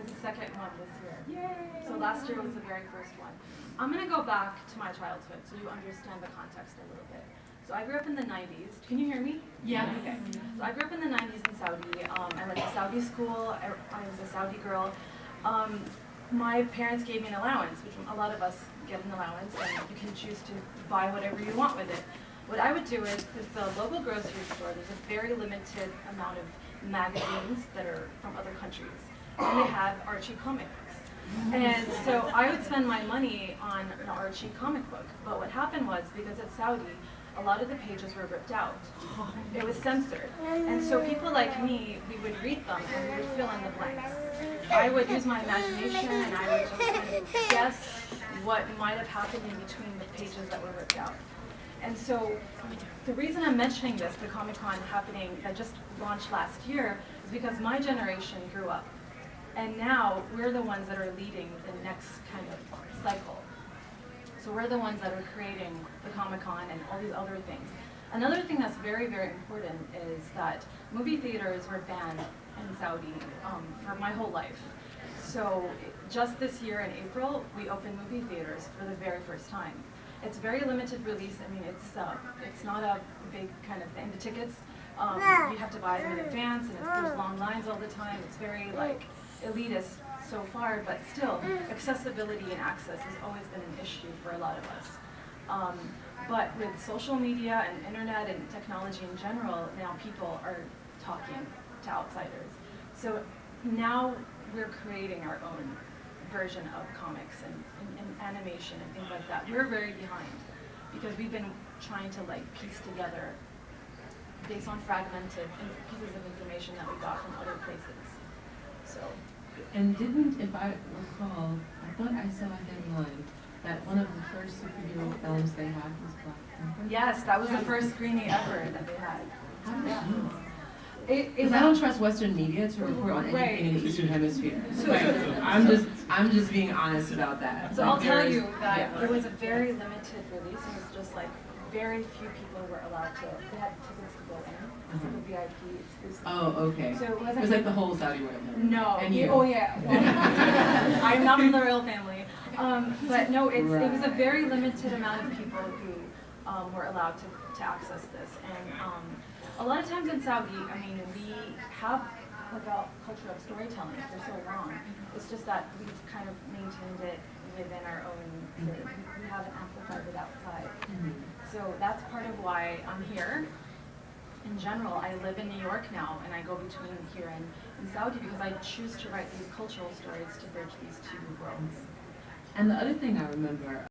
the second one this year. Yay! So last year was the very first one. I'm going to go back to my childhood so you understand the context a little bit. So I grew up in the 90s. Can you hear me? Yeah. Okay. So I grew up in the 90s in Saudi. I went to Saudi school. I was a Saudi girl. My parents gave me an allowance, which a lot of us get an allowance, and you can choose to buy whatever you want with it. What I would do is, there's the local grocery store, there's a very limited amount of magazines that are from other countries. And they have Archie comics. And so I would spend my money on an Archie comic book. But what happened was, because it's Saudi, a lot of the pages were ripped out. It was censored. And so people like me, we would read them and we would fill in the blanks. I would use my imagination and I would just kind of guess what might have happened in between the pages that were ripped out. And so the reason I'm mentioning this, the Comic-Con happening that just launched last year, is because my generation grew up. And now we're the ones that are leading the next kind of cycle. So we're the ones that are creating the Comic-Con and all these other things. Another thing that's very, very important is that movie theaters were banned in Saudi for my whole life. So just this year in April, we opened movie theaters for the very first time. It's very limited release. I mean, it's not a big kind of thing. The tickets, you have to buy them in advance, and there's long lines all the time. It's very like elitist so far, but still, accessibility and access has always been an issue for a lot of us. But with social media and internet and technology in general, now people are talking to outsiders. So now we're creating our own version of comics and animation and things like that. We're very behind because we've been trying to like piece together based on fragmented pieces of information that we got from other places. So. And didn't, if I recall, I thought I saw a headline that one of the first superhero films they had was Black Panther? Yes, that was the first screening ever that they had. Because I don't trust Western media to report on anything in the Eastern Hemisphere. I'm just being honest about that. So I'll tell you that it was a very limited release. It was just like very few people were allowed to. They had tickets to go in. It's like a VIP exclusive. Oh, okay. So it wasn't. It was like the whole Saudi royal family. No. And you. Oh yeah. Well, I'm not from the royal family. But no, it was a very limited amount of people who were allowed to access this. And a lot of times in Saudi, I mean, we have like a culture of storytelling for so long. It's just that we've kind of maintained it within our own city. We haven't amplified it outside. So that's part of why I'm here. In general, I live in New York now, and I go between here and Saudi because I choose to write these cultural stories to bridge these two worlds. And the other thing I remember